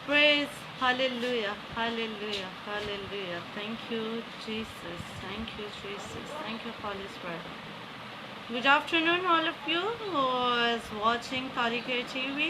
Praise, hallelujah, hallelujah, hallelujah. Thank you, Jesus. Thank you, Jesus. Thank you, Holy Spirit. Good afternoon, all of you who is watching Tariq TV.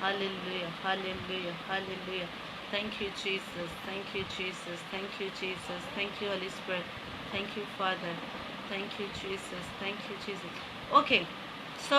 Hallelujah, hallelujah, hallelujah. Thank you, Jesus. Thank you, Jesus. Thank you, Jesus. Thank you, Holy Spirit. Thank you, Father. Thank you, Jesus. Thank you, Jesus. Okay, so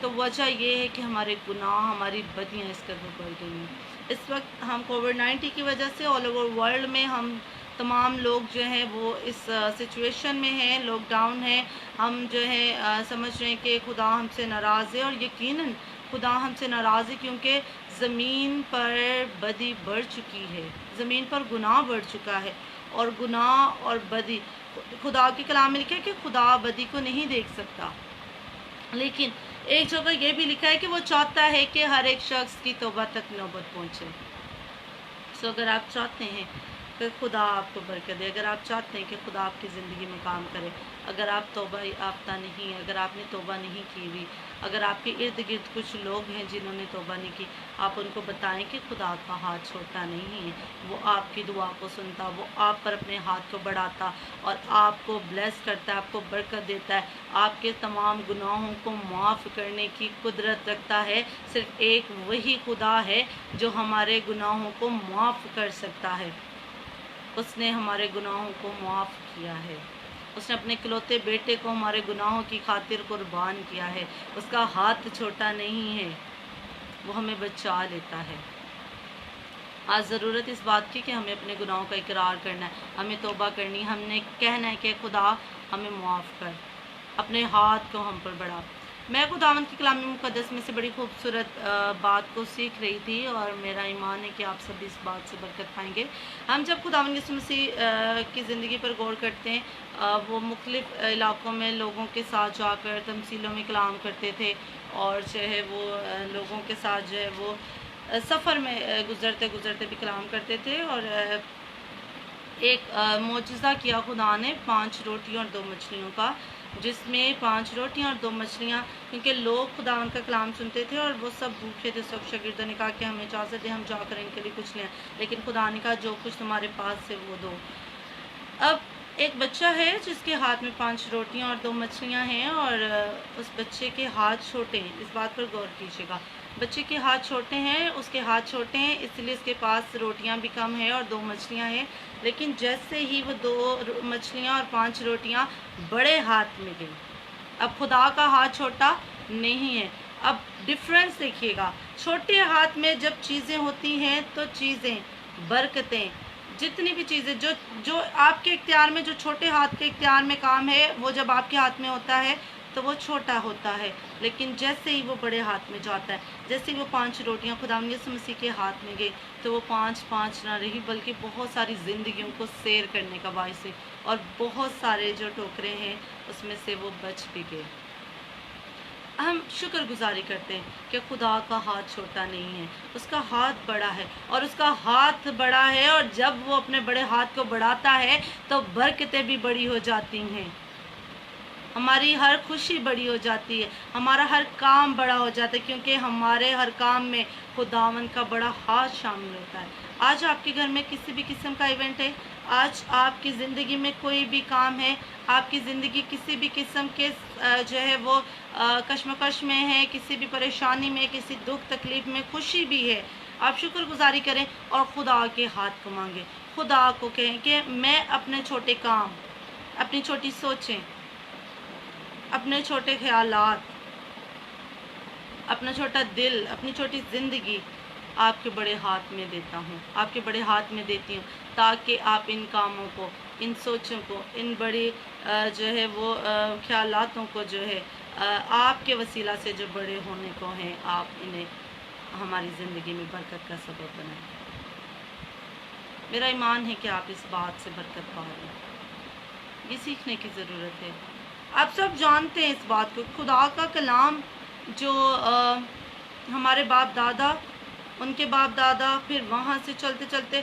تو وجہ یہ ہے کہ ہمارے گناہ، ہماری بدیاں اس قدر بڑھ گئی ہیں۔ اس وقت ہم کووڈ-19 کی وجہ سے آل اوور ورلڈ میں ہم تمام لوگ جو ہیں وہ اس سچویشن میں ہیں، لاک ڈاؤن ہے، ہم جو ہے سمجھ رہے ہیں کہ خدا ہم سے ناراض ہے، اور یقیناً خدا ہم سے ناراض ہے کیونکہ زمین پر بدی بڑھ چکی ہے، زمین پر گناہ بڑھ چکا ہے، اور گناہ اور بدی، خدا کے کلام میں لکھا ہے کہ خدا بدی کو نہیں دیکھ سکتا، لیکن ایک جگہ یہ بھی لکھا ہے کہ وہ چاہتا ہے کہ ہر ایک شخص کی توبہ تک نوبت پہنچے۔ سو اگر آپ چاہتے ہیں کہ خدا آپ کو برکت دے، اگر آپ چاہتے ہیں کہ خدا آپ کی زندگی میں کام کرے، اگر آپ توبہ یافتہ نہیں ہیں، اگر آپ نے توبہ نہیں کی ہوئی، اگر آپ کے ارد گرد کچھ لوگ ہیں جنہوں نے توبہ نہیں کی، آپ ان کو بتائیں کہ خدا کا ہاتھ چھوٹا نہیں ہے، وہ آپ کی دعا کو سنتا، وہ آپ پر اپنے ہاتھ کو بڑھاتا اور آپ کو بلیس کرتا ہے، آپ کو برکت دیتا ہے، آپ کے تمام گناہوں کو معاف کرنے کی قدرت رکھتا ہے۔ صرف ایک وہی خدا ہے جو ہمارے گناہوں کو معاف کر سکتا ہے۔ اس نے ہمارے گناہوں کو معاف کیا ہے، اس نے اپنے اکلوتے بیٹے کو ہمارے گناہوں کی خاطر قربان کیا ہے۔ اس کا ہاتھ چھوٹا نہیں ہے، وہ ہمیں بچا لیتا ہے۔ آج ضرورت اس بات کی کہ ہمیں اپنے گناہوں کا اقرار کرنا ہے، ہمیں توبہ کرنی ہے، ہم نے کہنا ہے کہ خدا ہمیں معاف کر، اپنے ہاتھ کو ہم پر بڑھا۔ میں خداوند کی کلام مقدس میں سے بڑی خوبصورت بات کو سیکھ رہی تھی، اور میرا ایمان ہے کہ آپ سب اس بات سے برکت پائیں گے۔ ہم جب خداوند یسوع مسیح کی زندگی پر غور کرتے ہیں، وہ مختلف علاقوں میں لوگوں کے ساتھ جا کر تمثیلوں میں کلام کرتے تھے، اور جو ہے وہ لوگوں کے ساتھ جو ہے وہ سفر میں گزرتے گزرتے بھی کلام کرتے تھے، اور ایک معجزہ کیا خدا نے 5 روٹیوں اور 2 مچھلیوں کا، جس میں 5 روٹیاں اور 2 مچھلیاں، کیونکہ لوگ خداوند کا کلام سنتے تھے اور وہ سب بھوکے تھے۔ سب شاگردوں نے کہا کہ ہمیں اجازت دیں، ہم جا کر ان کے لیے کچھ لیں، لیکن خدا نے کہا جو کچھ تمہارے پاس ہے وہ دو۔ اب ایک بچہ ہے جس کے ہاتھ میں 5 روٹیاں اور 2 مچھلیاں ہیں، اور اس بچے کے ہاتھ چھوٹے ہیں۔ اس بات پر غور کیجیے گا، بچے کے ہاتھ چھوٹے ہیں، اس کے ہاتھ چھوٹے ہیں، اس لیے اس کے پاس روٹیاں بھی کم ہیں اور 2 مچھلیاں ہیں، لیکن جیسے ہی وہ 2 مچھلیاں اور 5 روٹیاں بڑے ہاتھ میں گئیں، اب خدا کا ہاتھ چھوٹا نہیں ہے۔ اب ڈفرینس دیکھیے گا، چھوٹے ہاتھ میں جب چیزیں ہوتی ہیں تو چیزیں، برکتیں، جتنی بھی چیزیں جو آپ کے اختیار میں، جو چھوٹے ہاتھ کے اختیار میں کام ہے، وہ جب آپ کے ہاتھ میں ہوتا ہے تو وہ چھوٹا ہوتا ہے، لیکن جیسے ہی وہ بڑے ہاتھ میں جاتا ہے، جیسے ہی وہ 5 روٹیاں خداوند یسوع مسیح کے ہاتھ میں گئی تو وہ 5 نہ رہی بلکہ بہت ساری زندگیوں کو سیر کرنے کا باعث ہے، اور بہت سارے جو ٹوکرے ہیں اس میں سے وہ بچ بھی گئے۔ ہم شکر گزاری کرتے ہیں کہ خدا کا ہاتھ چھوٹا نہیں ہے، اس کا ہاتھ بڑا ہے، اور اس کا ہاتھ بڑا ہے، اور جب وہ اپنے بڑے ہاتھ کو بڑھاتا ہے تو برکتیں بھی بڑی ہو جاتی ہیں، ہماری ہر خوشی بڑی ہو جاتی ہے، ہمارا ہر کام بڑا ہو جاتا ہے، کیونکہ ہمارے ہر کام میں خداوند کا بڑا ہاتھ شامل ہوتا ہے۔ آج آپ کے گھر میں کسی بھی قسم کا ایونٹ ہے، آج آپ کی زندگی میں کوئی بھی کام ہے، آپ کی زندگی کسی بھی قسم کے جو ہے وہ کشمکش میں ہے، کسی بھی پریشانی میں، کسی دکھ تکلیف میں، خوشی بھی ہے، آپ شکر گزاری کریں اور خدا کے ہاتھ کو مانگیں، خدا کو کہیں کہ میں اپنے چھوٹے کام، اپنی چھوٹی سوچیں، اپنے چھوٹے خیالات، اپنا چھوٹا دل، اپنی چھوٹی زندگی آپ کے بڑے ہاتھ میں دیتا ہوں، آپ کے بڑے ہاتھ میں دیتی ہوں، تاکہ آپ ان کاموں کو، ان سوچوں کو، ان بڑی جو ہے وہ خیالاتوں کو جو ہے آپ کے وسیلہ سے جو بڑے ہونے کو ہیں، آپ انہیں ہماری زندگی میں برکت کا سبب بنائیں۔ میرا ایمان ہے کہ آپ اس بات سے برکت پا رہے ہیں، یہ سیکھنے کی ضرورت ہے۔ آپ سب جانتے ہیں اس بات کو، خدا کا کلام جو ہمارے باپ دادا، ان کے باپ دادا، پھر وہاں سے چلتے چلتے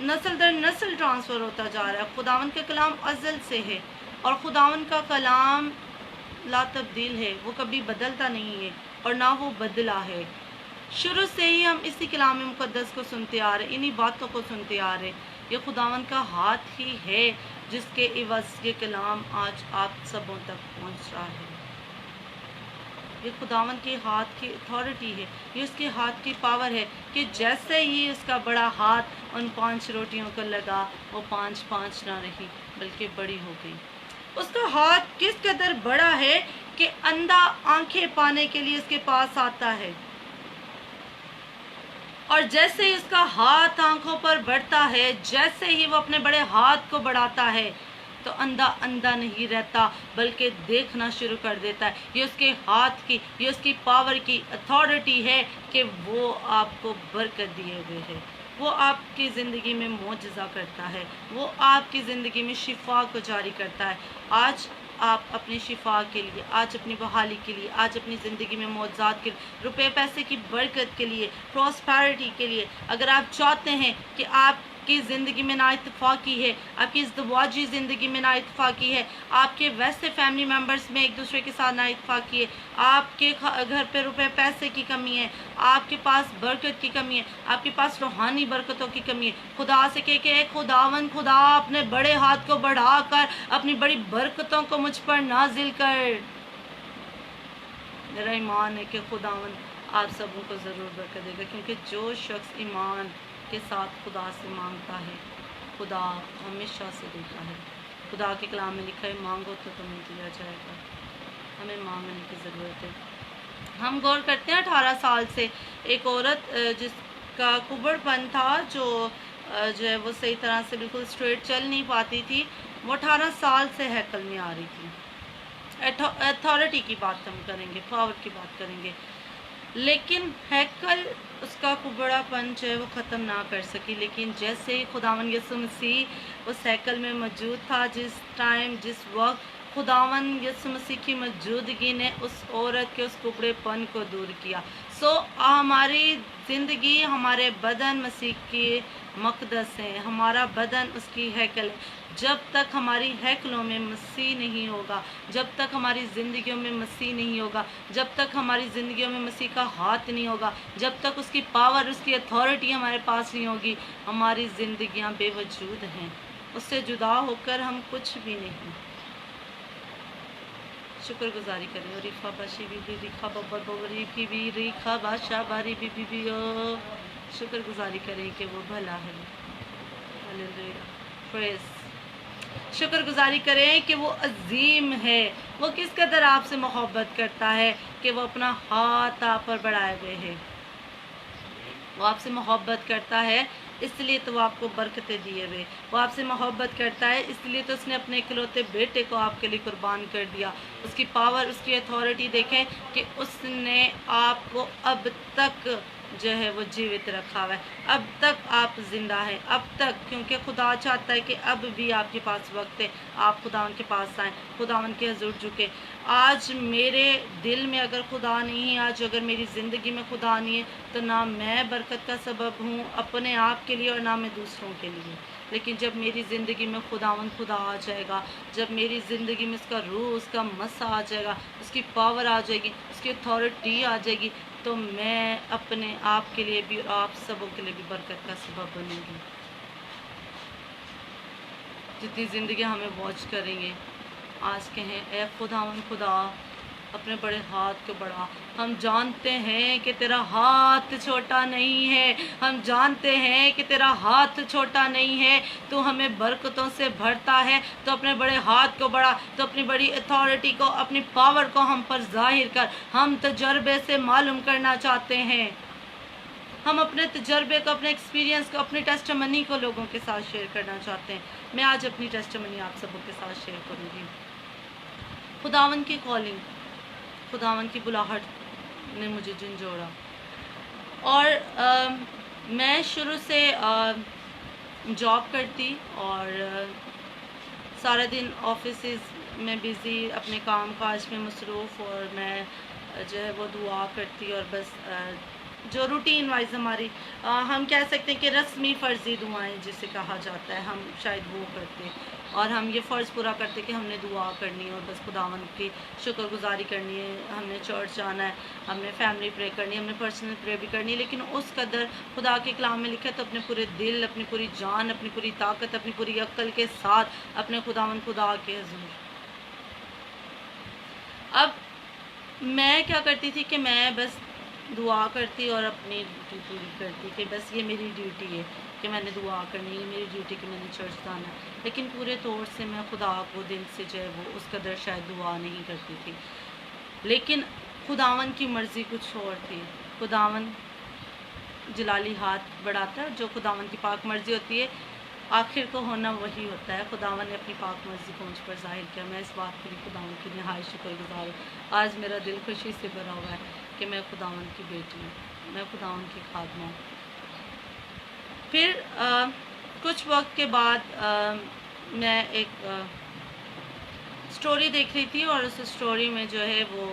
نسل در نسل ٹرانسفر ہوتا جا رہا ہے۔ خداوند کا کلام ازل سے ہے، اور خداوند کا کلام لا تبدیل ہے، وہ کبھی بدلتا نہیں ہے اور نہ وہ بدلا ہے۔ شروع سے ہی ہم اسی کلام مقدس کو سنتے آ رہے، انہی باتوں کو سنتے آ رہے۔ یہ خداوند کا ہاتھ ہی ہے جس کے عوض یہ کلام آج آپ سبوں تک پہنچ رہا ہے۔ یہ خداوند کے ہاتھ کی اتھارٹی ہے، یہ اس کے ہاتھ کی پاور ہے کہ جیسے ہی اس کا بڑا ہاتھ ان 5 روٹیوں کو لگا، وہ 5 نہ رہی بلکہ بڑی ہو گئی۔ اس کا ہاتھ کس قدر بڑا ہے کہ اندھا آنکھیں پانے کے لیے اس کے پاس آتا ہے، اور جیسے ہی اس کا ہاتھ آنکھوں پر بڑھتا ہے، جیسے ہی وہ اپنے بڑے ہاتھ کو بڑھاتا ہے، تو اندھا اندھا نہیں رہتا بلکہ دیکھنا شروع کر دیتا ہے۔ یہ اس کے ہاتھ کی، یہ اس کی پاور کی اتھارٹی ہے کہ وہ آپ کو برکت دیے ہوئے ہے، وہ آپ کی زندگی میں معجزہ کرتا ہے، وہ آپ کی زندگی میں شفا کو جاری کرتا ہے۔ آج آپ اپنی شفا کے لیے، آج اپنی بحالی کے لیے، آج اپنی زندگی میں معجزات کے لیے، روپے پیسے کی برکت کے لیے، پراسپیرٹی کے لیے، اگر آپ چاہتے ہیں کہ آپ کی زندگی میں نا اتفاقی ہے، آپ کی ازدواجی زندگی میں نا اتفاقی ہے، آپ کے ویسے فیملی ممبرس میں ایک دوسرے کے ساتھ نا اتفاقی ہے، آپ کے گھر پہ روپے پیسے کی کمی ہے، آپ کے پاس برکت کی کمی ہے، آپ کے پاس روحانی برکتوں کی کمی ہے، خدا سے کہے کہ اے خداوند خدا، اپنے بڑے ہاتھ کو بڑھا کر اپنی بڑی برکتوں کو مجھ پر نازل کر۔ میرا ایمان ہے کہ خداوند آپ سبوں کو ضرور برکت دے گا، کیونکہ جو شخص ایمان کے ساتھ خدا سے مانگتا ہے، خدا ہمیشہ سے دیتا ہے۔ خدا کے کلام میں لکھا ہے مانگو تو تمہیں دیا جائے گا، ہمیں مانگنے کی ضرورت ہے۔ ہم غور کرتے ہیں 18 سال سے ایک عورت جس کا کبڑ پن تھا، جو ہے وہ صحیح طرح سے بالکل اسٹریٹ چل نہیں پاتی تھی، وہ 18 سال سے ہیکل میں آ رہی تھی۔ اتھارٹی کی بات ہم کریں گے، پاور کی بات کریں گے، لیکن ہیکل اس کا کبڑا پن جو ہے وہ ختم نہ کر سکی۔ لیکن جیسے ہی خداوند یسوع مسیح اس ہیکل میں موجود تھا، جس ٹائم جس وقت خداوند یسوع مسیح کی موجودگی نے اس عورت کے اس کبڑے پن کو دور کیا۔ ہماری زندگی، ہمارے بدن مسیح کی مقدس ہے، ہمارا بدن اس کی ہیکل ہے۔ جب تک ہماری ہیکلوں میں مسیح نہیں ہوگا، جب تک ہماری زندگیوں میں مسیح نہیں ہوگا، جب تک ہماری زندگیوں میں مسیح کا ہاتھ نہیں ہوگا، جب تک اس کی پاور، اس کی اتھارٹی ہمارے پاس نہیں ہوگی، ہماری زندگیاں بے وجود ہیں، اس سے جدا ہو کر ہم کچھ بھی نہیں۔ شکر گزاری کریں۔ ریخا باشی بی بی ریخا ببر بوری کی بی ریخا باشا باری بی بی بی او، شکر گزاری کریں کہ وہ بھلا ہے۔ ہاللیلویا، پریز۔ شکر گزاری کریں کہ وہ عظیم ہے، وہ کس قدر آپ سے محبت کرتا ہے کہ وہ اپنا ہاتھ آپ پر بڑھائے ہوئے ہے۔ وہ آپ سے محبت کرتا ہے، اس لیے تو وہ آپ کو برکتیں دیے ہوئے، وہ آپ سے محبت کرتا ہے، اس لیے تو اس نے اپنے اکلوتے بیٹے کو آپ کے لیے قربان کر دیا۔ اس کی پاور، اس کی اتھارٹی دیکھیں کہ اس نے آپ کو اب تک جو ہے وہ جیوت رکھا ہوا ہے، اب تک آپ زندہ ہیں، اب تک، کیونکہ خدا چاہتا ہے کہ اب بھی آپ کے پاس وقت ہے، آپ خداوند کے پاس آئیں، خداوند کے حضور جھکیں۔ آج میرے دل میں اگر خدا نہیں ہے، آج اگر میری زندگی میں خدا نہیں ہے، تو نہ میں برکت کا سبب ہوں اپنے آپ کے لیے اور نہ میں دوسروں کے لیے۔ لیکن جب میری زندگی میں خداوند خدا آ جائے گا، جب میری زندگی میں اس کا روح، اس کا مسا آ جائے گا، اس کی پاور آ جائے گی، اس کی اتھارٹی آ جائے گی، تو میں اپنے آپ کے لیے بھی اور آپ سبوں کے لیے بھی برکت کا سبب بنوں گی۔ جتنی زندگی ہمیں واچ کریں گے، آج کہیں اے خداوند خدا، اپنے بڑے ہاتھ کو بڑھا۔ ہم جانتے ہیں کہ تیرا ہاتھ چھوٹا نہیں ہے، ہم جانتے ہیں کہ تیرا ہاتھ چھوٹا نہیں ہے، تو ہمیں برکتوں سے بھرتا ہے، تو اپنے بڑے ہاتھ کو بڑھا، تو اپنی بڑی اتھارٹی کو، اپنی پاور کو ہم پر ظاہر کر۔ ہم تجربے سے معلوم کرنا چاہتے ہیں، ہم اپنے تجربے کو، اپنے ایکسپیرینس کو، اپنی ٹیسٹمنی کو لوگوں کے ساتھ شیئر کرنا چاہتے ہیں۔ میں آج اپنی ٹیسٹمنی آپ سبوں کے ساتھ شیئر کروں گی۔ خداوند کی کالنگ، خداوند کی بلاہٹ نے مجھے جھنجھوڑا، اور میں شروع سے جاب کرتی اور سارا دن آفیسز میں بزی، اپنے کام کاج میں مصروف، اور میں جو ہے وہ دعا کرتی، اور بس جو روٹین وائز ہماری ہم کہہ سکتے ہیں کہ رسمی فرضی دعائیں جسے کہا جاتا ہے، ہم شاید وہ کرتے، اور ہم یہ فرض پورا کرتے کہ ہم نے دعا کرنی ہے اور بس خداوند کی شکر گزاری کرنی ہے، ہم نے چرچ جانا ہے، ہم نے فیملی پرے کرنی ہے، ہم نے پرسنل پرے بھی کرنی ہے، لیکن اس قدر خدا کے کلام میں لکھا ہے تو اپنے پورے دل، اپنی پوری جان، اپنی پوری طاقت، اپنی پوری عقل کے ساتھ اپنے خداوند خدا کے حضور۔ اب میں کیا کرتی تھی کہ میں بس دعا کرتی اور اپنی ڈیوٹی پوری کرتی، کہ بس یہ میری ڈیوٹی ہے کہ میں نے دعا کرنی ہے، میری ڈیوٹی کہ میں نے چرچ جانا ہے، لیکن پورے طور سے میں خدا کو دل سے جو ہے وہ اس قدر شاید دعا نہیں کرتی تھی۔ لیکن خداون کی مرضی کچھ اور تھی. خداون جلالی ہاتھ بڑھاتا ہے، جو خداون کی پاک مرضی ہوتی ہے آخر کو ہونا وہی ہوتا ہے. خداون نے اپنی پاک مرضی کو مجھ پر ظاہر کیا. میں اس بات کے لیے خداون کی نہایت شکر گزار ہوں. آج میرا دل خوشی سے بھرا ہوا ہے کہ میں خداون کی بیٹی ہوں، میں خداون کی خادمہ ہوں. پھر کچھ وقت کے بعد میں ایک سٹوری دیکھ رہی تھی، اور اس سٹوری میں جو ہے وہ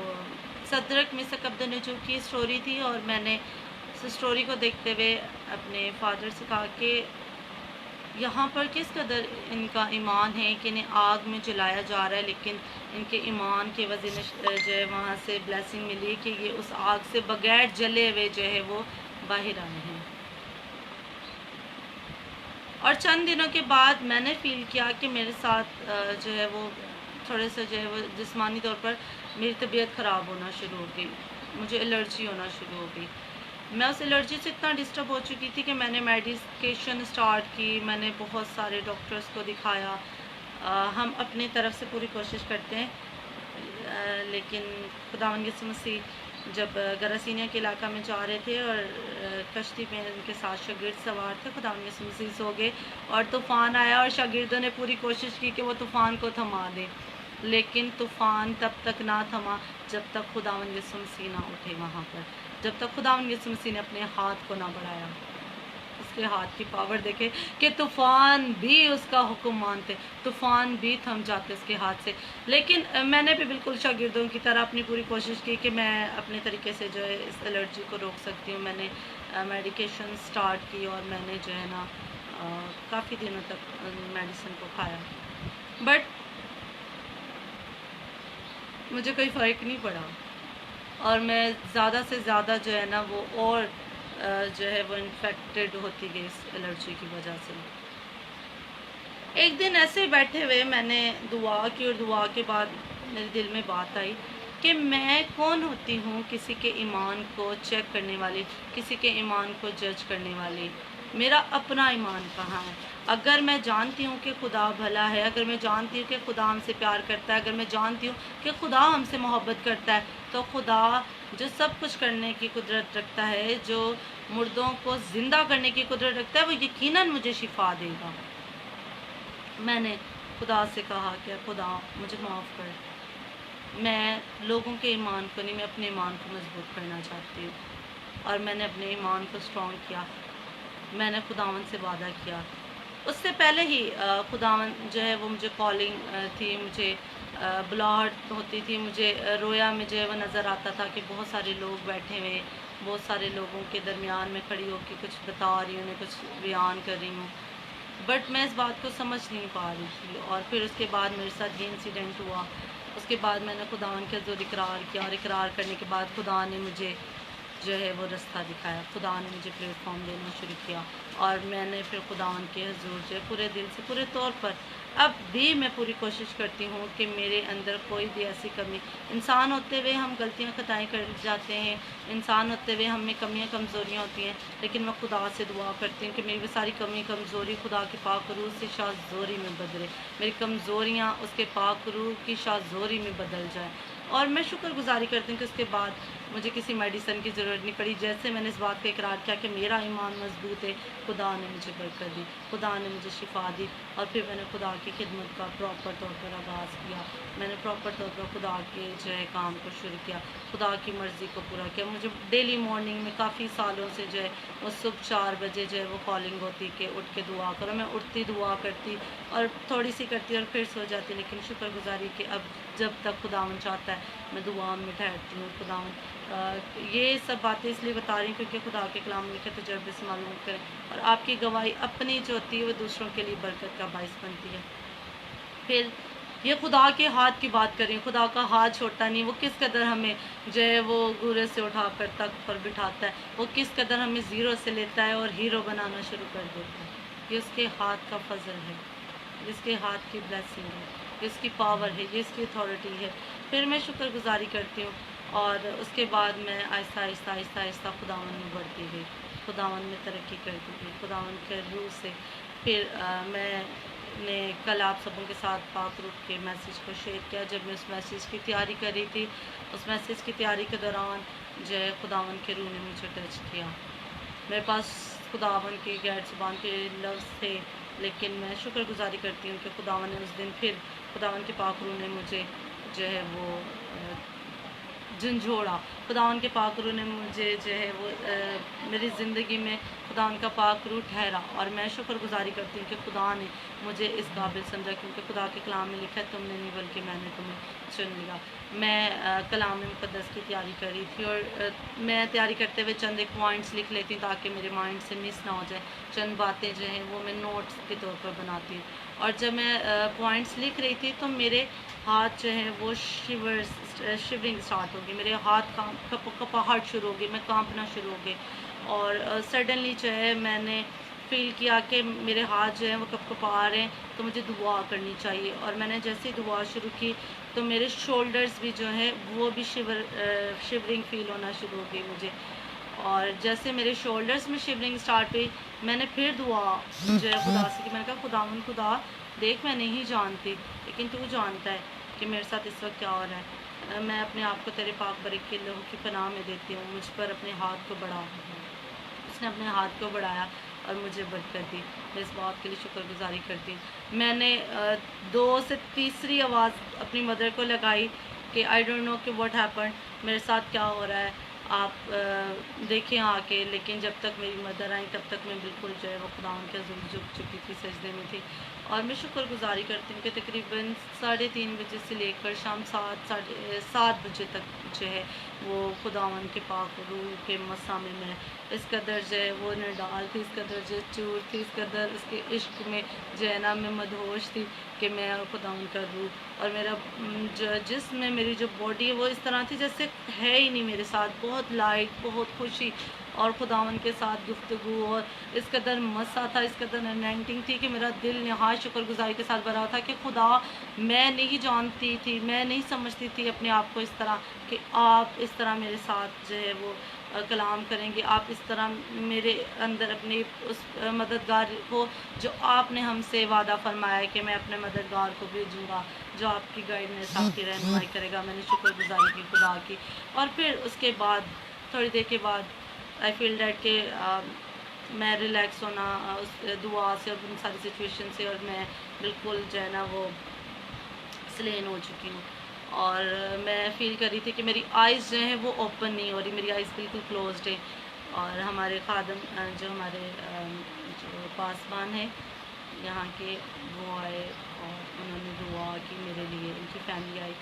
صدرک مسق عبدالنجو کی سٹوری تھی، اور میں نے اس سٹوری کو دیکھتے ہوئے اپنے فادر سے کہا کہ یہاں پر کس قدر ان کا ایمان ہے کہ انہیں آگ میں جلایا جا رہا ہے، لیکن ان کے ایمان کے وجہ جو ہے وہاں سے بلیسنگ ملی کہ یہ اس آگ سے بغیر جلے ہوئے جو ہے وہ باہر آئے ہیں. اور چند دنوں کے بعد میں نے فیل کیا کہ میرے ساتھ جو ہے وہ تھوڑے سے جو ہے وہ جسمانی طور پر میری طبیعت خراب ہونا شروع ہو گئی، مجھے الرجی ہونا شروع ہو گئی. میں اس الرجی سے اتنا ڈسٹرب ہو چکی تھی کہ میں نے میڈیکیشن اسٹارٹ کی، میں نے بہت سارے ڈاکٹرز کو دکھایا. ہم اپنی طرف سے پوری کوشش کرتے ہیں، لیکن خداوند یسوع مسیح جب گراسینیا کے علاقہ میں جا رہے تھے اور کشتی میں ان کے ساتھ شاگرد سوار تھے، خداوند یسوع مسیح سو گئے اور طوفان آیا، اور شاگردوں نے پوری کوشش کی کہ وہ طوفان کو تھما دیں، لیکن طوفان تب تک نہ تھما جب تک خداوند یسوع مسیح نہ اٹھے وہاں پر، جب تک خداوند یسوع مسیح نے اپنے ہاتھ کو نہ بڑھایا. اس کے ہاتھ کی پاور دیکھے کہ طوفان بھی اس کا حکم مانتے، طوفان بھی تھم جاتے اس کے ہاتھ سے. لیکن میں نے بھی بالکل شاگردوں کی طرح اپنی پوری کوشش کی کہ میں اپنے طریقے سے جو ہے اس الرجی کو روک سکتی ہوں. میں نے میڈیکیشن سٹارٹ کی، اور میں نے جو ہے نا کافی دنوں تک میڈیسن کو کھایا، بٹ مجھے کوئی فرق نہیں پڑا، اور میں زیادہ سے زیادہ جو ہے نا وہ اور جو ہے وہ انفیکٹڈ ہوتی گئی اس الرجی کی وجہ سے. ایک دن ایسے بیٹھے ہوئے میں نے دعا کی، اور دعا کے بعد میرے دل میں بات آئی کہ میں کون ہوتی ہوں کسی کے ایمان کو چیک کرنے والی، کسی کے ایمان کو جج کرنے والی. میرا اپنا ایمان کہاں ہے؟ اگر میں جانتی ہوں کہ خدا بھلا ہے، اگر میں جانتی ہوں کہ خدا ہم سے پیار کرتا ہے، اگر میں جانتی ہوں کہ خدا ہم سے محبت کرتا ہے، تو خدا جو سب کچھ کرنے کی قدرت رکھتا ہے، جو مردوں کو زندہ کرنے کی قدرت رکھتا ہے، وہ یقیناً مجھے شفا دے گا. میں نے خدا سے کہا کہ خدا مجھے معاف کر، میں لوگوں کے ایمان کو نہیں، میں اپنے ایمان کو مضبوط کرنا چاہتی ہوں. اور میں نے اپنے ایمان کو اسٹرانگ کیا. میں نے خداوند سے وعدہ کیا. اس سے پہلے ہی خداوند جو ہے وہ مجھے کالنگ تھی، مجھے بلاہٹ ہوتی تھی، مجھے رویا میں جو ہے وہ نظر آتا تھا کہ بہت سارے لوگ بیٹھے ہوئے، بہت سارے لوگوں کے درمیان میں کھڑی ہو کے کچھ بتا رہی ہوں، کچھ بیان کر رہی ہوں، بٹ میں اس بات کو سمجھ نہیں پا رہی تھی. اور پھر اس کے بعد میرے ساتھ یہ انسیڈنٹ ہوا. اس کے بعد میں نے خداوند کے حضور اقرار کیا، اور اقرار کرنے کے بعد خدا نے مجھے جو ہے وہ رستہ دکھایا. خدا نے مجھے پلیٹ فارم دینا شروع کیا، اور میں نے پھر خداوند کے حضور جو ہے پورے دل سے، پورے طور پر اب بھی میں پوری کوشش کرتی ہوں کہ میرے اندر کوئی بھی ایسی کمی، انسان ہوتے ہوئے ہم غلطیاں خطائیں کر جاتے ہیں، انسان ہوتے ہوئے ہم میں کمیاں کمزوریاں ہوتی ہیں، لیکن میں خدا سے دعا کرتی ہوں کہ میری وہ ساری کمی کمزوری خدا کے پاک روح سے شاذوری میں بدلے، میری کمزوریاں اس کے پاک روح کی شاذوری میں بدل جائیں. اور میں شکر گزاری کرتی ہوں کہ اس کے بعد مجھے کسی میڈیسن کی ضرورت نہیں پڑی. جیسے میں نے اس بات کا اقرار کیا کہ میرا ایمان مضبوط ہے، خدا نے مجھے برکت دی، خدا نے مجھے شفا دی. اور پھر میں نے خدا کی خدمت کا پراپر طور پر آغاز کیا. میں نے پراپر طور پر خدا کے جو ہے کام کو شروع کیا، خدا کی مرضی کو پورا کیا. مجھے ڈیلی مارننگ میں کافی سالوں سے جو ہے وہ صبح 4 بجے جو ہے وہ کالنگ ہوتی کہ اٹھ کے دعا کرو. میں اٹھتی دعا کرتی، اور تھوڑی سی کرتی اور پھر سو جاتی، لیکن شکر گزاری کہ اب جب تک خداوند چاہتا ہے میں دعا میں ٹھہرتی ہوں. خداوند یہ سب باتیں اس لیے بتا رہی ہوں کیونکہ خدا کے کلام میں لکھے تجربے سے معلوم کریں، اور آپ کی گواہی اپنی جو ہوتی ہے وہ دوسروں کے لیے برکت کا باعث بنتی ہے. پھر یہ خدا کے ہاتھ کی بات کریں، خدا کا ہاتھ چھوٹا نہیں، وہ کس قدر ہمیں جو ہے وہ گورے سے اٹھا کر تخت پر بٹھاتا ہے، وہ کس قدر ہمیں زیرو سے لیتا ہے اور ہیرو بنانا شروع کر دیتا ہے. یہ اس کے ہاتھ کا فضل ہے، جس کے ہاتھ کی بلیسنگ ہے، جس کی پاور ہے، جس کی اتھارٹی ہے. پھر میں شکر گزاری کرتی ہوں، اور اس کے بعد میں آہستہ آہستہ آہستہ آہستہ خداوند میں بڑھتی گئی، خداوند میں ترقی کرتی گئی، خداوند کے روح سے. پھر میں نے کل آپ سبوں کے ساتھ پاک روح کے میسیج کو شیئر کیا. جب میں اس میسیج کی تیاری کر رہی تھی، اس میسیج کی تیاری کے دوران جو ہے خداون کے روح نے مجھے ٹچ کیا. میرے پاس خداون کی غیر زبان کے لفظ تھے، لیکن میں شکر گزاری کرتی ہوں کہ خداون نے اس دن پھر خداون کے پاک روح نے مجھے جو ہے وہ جھنجھوڑا. خداون کے پاک روح نے مجھے جو ہے وہ میری زندگی میں خداون کا پاک روح ٹھہرا، اور میں شکر گزاری کرتی ہوں کہ خدا نے مجھے اس قابل سمجھا، کیونکہ خدا کے کلام میں لکھا ہے تم نے نہیں بلکہ میں نے تمہیں چن لیا. میں کلام مقدس کی تیاری کر رہی تھی، اور میں تیاری کرتے ہوئے چند ایک پوائنٹس لکھ لیتی ہوں تاکہ میرے مائنڈ سے مس نہ ہو جائے. چند باتیں جو ہیں وہ میں نوٹس کے طور پر بناتی ہوں، اور جب میں پوائنٹس لکھ رہی تھی تو میرے ہاتھ جو ہیں وہ شیورنگ اسٹارٹ ہو گئی. میرے ہاتھ کپاہٹ شروع ہو گئی، میں کانپنا شروع ہو گئی، اور سڈنلی جو ہے میں نے فیل کیا کہ میرے ہاتھ جو ہیں وہ کپا رہے ہیں، تو مجھے دعا کرنی چاہیے. اور میں نے جیسے ہی دعا شروع کی تو میرے شولڈرز بھی جو ہیں وہ بھی شیورنگ فیل ہونا شروع ہو گئی مجھے. اور جیسے میرے شولڈرز میں شیورنگ اسٹارٹ ہوئی، میں نے پھر دعا جو ہے خدا سے کی. میں نے کہا خدا دیکھ، میں نہیں جانتی لیکن تو جانتا ہے کہ میرے ساتھ اس وقت کیا ہو رہا ہے. میں اپنے آپ کو تیرے پاک برکت کے لہو کی پناہ میں دیتی ہوں. مجھ پر اپنے ہاتھ کو بڑھا. اس نے اپنے ہاتھ کو بڑھایا اور مجھے برکت دی. میں اس بات کے لیے شکر گزاری کرتی ہوں. میں نے 2 سے تیسری آواز اپنی مدر کو لگائی کہ آئی ڈونٹ نو کہ واٹ ہیپن، میرے ساتھ کیا ہو رہا ہے، آپ دیکھیں آ کے. لیکن جب تک میری مدر آئیں تب تک میں بالکل جو ہے وہ خداوند کے حضور جھک چکی تھی، سجدے میں تھی. اور میں شکر گزاری کرتی ہوں کہ تقریباً 3:30 بجے سے لے کر شام 7 بجے تک جو ہے وہ خداوند کے پاک روح کے مسا میں اس قدر جو ہے وہ نڈال تھی، اس قدر جو چور تھی، اس قدر اس کے عشق میں جو ہے نا میں مدہوش تھی کہ میں خداوند کا روح اور میرا جسم میں میری جو باڈی ہے وہ اس طرح تھی جیسے ہے ہی نہیں میرے ساتھ. بہت لائٹ، بہت خوشی اور خداوند کے ساتھ گفتگو، اور اس قدر مسا تھا، اس قدر انینٹنگ تھی کہ میرا دل نہایت شکر گزاری کے ساتھ بھرا تھا کہ خدا، میں نہیں جانتی تھی، میں نہیں سمجھتی تھی اپنے آپ کو اس طرح کہ آپ اس طرح میرے ساتھ جو ہے وہ کلام کریں گے، آپ اس طرح میرے اندر اپنی اس مددگار کو جو آپ نے ہم سے وعدہ فرمایا ہے کہ میں اپنے مددگار کو بھیجوں گا جو آپ کی گائیڈنس، آپ کی رہنمائی کرے گا. میں نے شکر گزاری کی خدا کی. اور پھر اس کے بعد تھوڑی دیر کے بعد آئی فیل دیٹ کہ میں ریلیکس ہونا اس دعا سے اور ان ساری سچویشن سے، اور میں بالکل جو ہے نا وہ سلین ہو چکی ہوں. اور میں فیل کر رہی تھی کہ میری آئیز جو ہیں وہ اوپن نہیں ہو رہی، میری آئیز بالکل کلوزڈ ہے. اور ہمارے خادم جو ہمارے جو پاسبان ہیں یہاں کے، وہ آئے اور انہوں نے دعا کی میرے لیے. ان کی فیملی آئی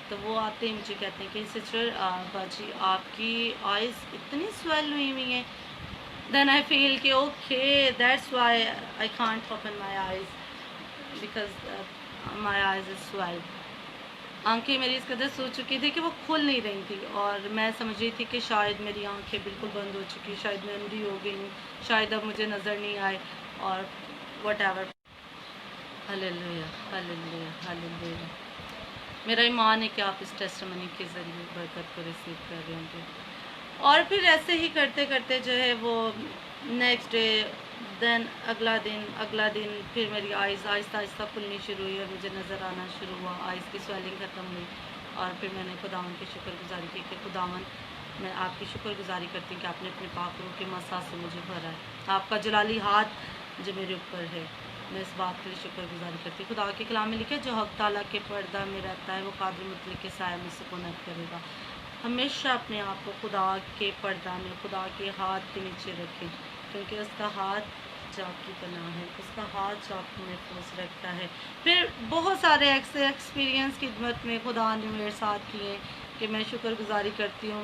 تو وہ آتے ہیں مجھے کہتے ہیں کہ سسٹر باجی آپ کی آئیز اتنی سویل ہوئی ہوئی ہیں. دین آئی فیل کہ okay that's why I can't open my eyes because my eyes is swell. آنکھیں میری اس قدر سو چکی تھی کہ وہ کھل نہیں رہی تھی، اور میں سمجھ رہی تھی کہ شاید میری آنکھیں بالکل بند ہو چکی، شاید میں اندھی ہو گئی ہوں، شاید اب مجھے نظر نہیں آئے، اور وٹ ایور. ہلیلویا، ہلیلویا، ہلیلویا. میرا ایمان ہے کہ آپ اس ٹیسٹمنی کے ذریعے برکت کو ریسیو کر رہے ہوں گے. اور پھر ایسے ہی کرتے کرتے جو ہے وہ نیکسٹ ڈے، دین اگلا دن پھر میری آئیز آہستہ آہستہ کھلنی شروع ہوئی اور مجھے نظر آنا شروع ہوا. آئیز کی سویلنگ ختم ہوئی، اور پھر میں نے خداوند کی شکر گزاری کی کہ خداوند میں آپ کی شکر گزاری کرتی ہوں کہ آپ نے اپنے پاک روح کے مسا سے مجھے بھرا ہے، آپ کا جلالی ہاتھ جو میرے اوپر ہے. میں اس بات کے لیے شکر گزاری کرتی ہوں. خدا کے کلام میں لکھا ہے جو حق تعالیٰ کے پردہ میں رہتا ہے وہ قادر مطلق کے سائے میں سکونت کرے گا. ہمیشہ اپنے آپ کو خدا کے پردہ میں، خدا کے ہاتھ کے نیچے رکھیں، کیونکہ اس کا ہاتھ جو آپ کی پناہ ہے، اس کا ہاتھ جو آپ کو محفوظ رکھتا ہے. پھر بہت سارے ایسے ایکسپیرینس خدمت میں خدا نے میرے ساتھ کیے کہ میں شکر گزاری کرتی ہوں.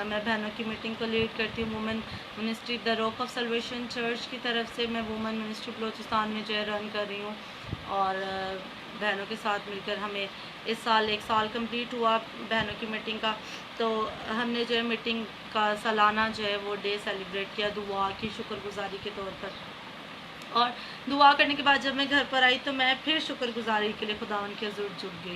میں بہنوں کی میٹنگ کو لیڈ کرتی ہوں women ministry the Rock of Salvation Church کی طرف سے. میں وومن منسٹری بلوچستان میں جو ہے رن کر رہی ہوں، اور بہنوں کے ساتھ مل کر ہمیں اس سال 1 سال کمپلیٹ ہوا بہنوں کی میٹنگ کا. تو ہم نے جو ہے میٹنگ کا سالانہ جو ہے وہ ڈے سیلیبریٹ کیا دعا کی، شکر گزاری کے طور پر. اور دعا کرنے کے بعد جب میں گھر پر آئی تو میں پھر شکر گزاری کے لیے خداوند کے حضور جھک گئی،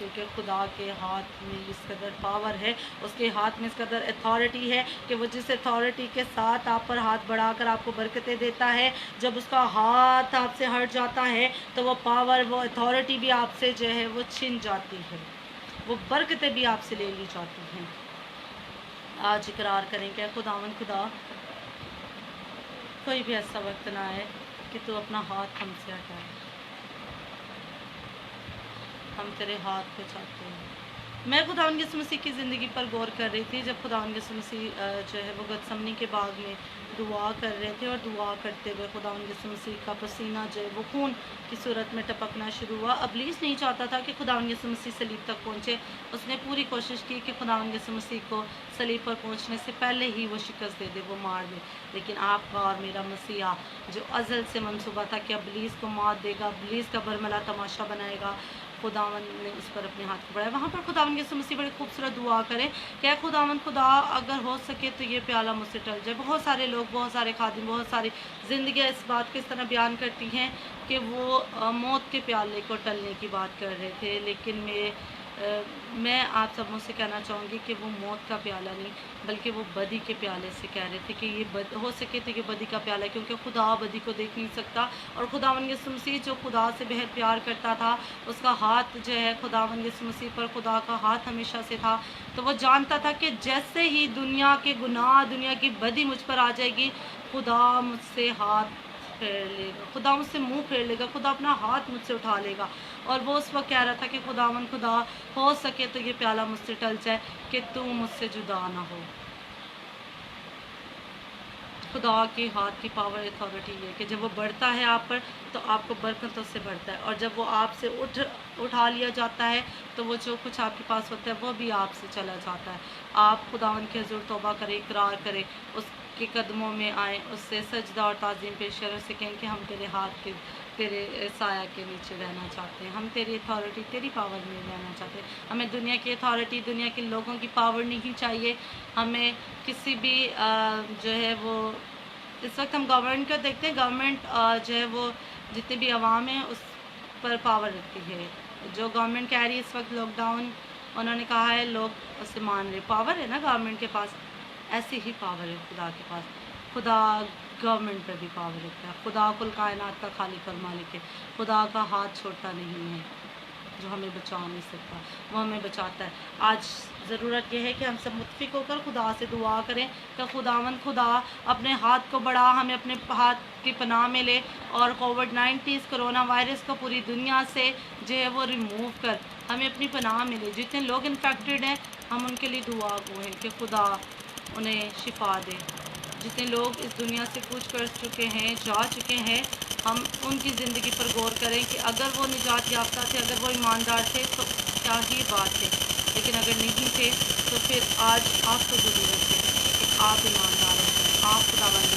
کیونکہ خدا کے ہاتھ میں اس قدر پاور ہے، اس کے ہاتھ میں اس قدر اتھارٹی ہے کہ وہ جس اتھارٹی کے ساتھ آپ پر ہاتھ بڑھا کر آپ کو برکتیں دیتا ہے، جب اس کا ہاتھ آپ سے ہٹ جاتا ہے تو وہ پاور، وہ اتھارٹی بھی آپ سے جو ہے وہ چھن جاتی ہے، وہ برکتیں بھی آپ سے لے لی جاتی ہیں۔ آج اقرار کریں کہ خداوند خدا، کوئی بھی ایسا وقت نہ آئے کہ تو اپنا ہاتھ ہم سے ہٹائے، ہم تیرے ہاتھ کو چاہتے ہیں۔ میں خداوند یسوع مسیح کی زندگی پر غور کر رہی تھی جب خداوند یسوع مسیح جو ہے وہ گتسمنی کے باغ میں دعا کر رہے تھے، اور دعا کرتے ہوئے خداوند یسوع مسیح کا پسینہ جو ہے وہ خون کی صورت میں ٹپکنا شروع ہوا۔ ابلیس نہیں چاہتا تھا کہ خداوند یسوع مسیح صلیب تک پہنچے، اس نے پوری کوشش کی کہ خداوند یسوع مسیح کو صلیب پر پہنچنے سے پہلے ہی وہ شکست دے دے، وہ مار دے، لیکن آپ کا اور میرا مسیحا جو ازل سے منصوبہ تھا کہ ابلیس کو مات دے گا، ابلیس کا برملا تماشا بنائے گا، خداوند نے اس پر اپنے ہاتھ کو بڑھایا۔ وہاں پر خداوند یسوع مسیح بڑی خوبصورت دعا کرے کہ اے خداوند خدا، اگر ہو سکے تو یہ پیالہ مجھ سے ٹل جائے۔ بہت سارے لوگ، بہت سارے خادم، بہت ساری زندگیاں اس بات کو اس طرح بیان کرتی ہیں کہ وہ موت کے پیالے کو ٹلنے کی بات کر رہے تھے، لیکن میں آپ سبوں سے کہنا چاہوں گی کہ وہ موت کا پیالہ نہیں بلکہ وہ بدی کے پیالے سے کہہ رہے تھے کہ یہ ہو سکے تو یہ بدی کا پیالہ ہے، کیونکہ خدا بدی کو دیکھ نہیں سکتا، اور خداوند یسوع مسیح جو خدا سے بہت پیار کرتا تھا، اس کا ہاتھ جو ہے خداوند یسوع مسیح پر خدا کا ہاتھ ہمیشہ سے تھا، تو وہ جانتا تھا کہ جیسے ہی دنیا کے گناہ، دنیا کی بدی مجھ پر آ جائے گی، خدا مجھ سے ہاتھ پھیر لے گا، خدا مجھ سے منہ پھیر لے گا، خدا اپنا ہاتھ مجھ سے اٹھا لے گا۔ اور وہ اس وقت کہہ رہا تھا کہ خداوند خدا، ہو سکے تو یہ پیالہ مجھ سے ٹل جائے کہ تو مجھ سے جدا نہ ہو۔ خدا کے ہاتھ کی پاور اتھارٹی ہے کہ جب وہ بڑھتا ہے آپ پر تو آپ کو برکتوں سے بڑھتا ہے، اور جب وہ آپ سے اٹھا لیا جاتا ہے تو وہ جو کچھ آپ کے پاس ہوتا ہے وہ بھی آپ سے چلا جاتا ہے۔ آپ خداوند کے حضور توبہ کریں، اقرار کریں، اس کے قدموں میں آئیں، اس سے سجدہ اور تعظیم پیش کریں، اس سے کہیں کہ ہم تیرے ہاتھ کے، تیرے سایہ کے نیچے رہنا چاہتے ہیں، ہم تیری اتھارٹی، تیری پاور میں رہنا چاہتے ہیں۔ ہمیں دنیا کی اتھارٹی، دنیا کے لوگوں کی پاور نہیں چاہیے، ہمیں کسی بھی جو ہے وہ، اس وقت ہم گورنمنٹ کو دیکھتے ہیں، گورنمنٹ جو ہے وہ جتنے بھی عوام ہیں اس پر پاور رکھتی ہے۔ جو گورنمنٹ کہہ رہی ہے اس وقت لاک ڈاؤن، انہوں نے کہا ہے، لوگ اسے مان رہے، پاور ہے نا گورنمنٹ کے پاس، ایسی ہی پاور ہے خدا کے پاس۔ خدا گورنمنٹ پہ بھی پاور رکھتا ہے، خدا کل کائنات کا خالق اور مالک ہے، خدا کا ہاتھ چھوٹا نہیں ہے جو ہمیں بچا نہیں سکتا، وہ ہمیں بچاتا ہے۔ آج ضرورت یہ ہے کہ ہم سب متفق ہو کر خدا سے دعا کریں کہ خداوند خدا اپنے ہاتھ کو بڑھا، ہمیں اپنے ہاتھ کی پناہ میں لے، اور کووڈ-19 کرونا وائرس کو پوری دنیا سے جو ہے وہ ریموو کر ہمیں اپنی پناہ میں لے۔ جتنے لوگ انفیکٹڈ ہیں ہم ان کے لیے دعا گو ہیں کہ خدا انہیں شفا دے۔ جتنے لوگ اس دنیا سے کوچ کر چکے ہیں، جا چکے ہیں، ہم ان کی زندگی پر غور کریں کہ اگر وہ نجات یافتہ تھے، اگر وہ ایماندار تھے تو کیا ہی بات ہے، لیکن اگر نہیں تھے تو پھر آج آپ کو ضرورت ہے کہ آپ ایماندار ہو جائیں، آپ خداوند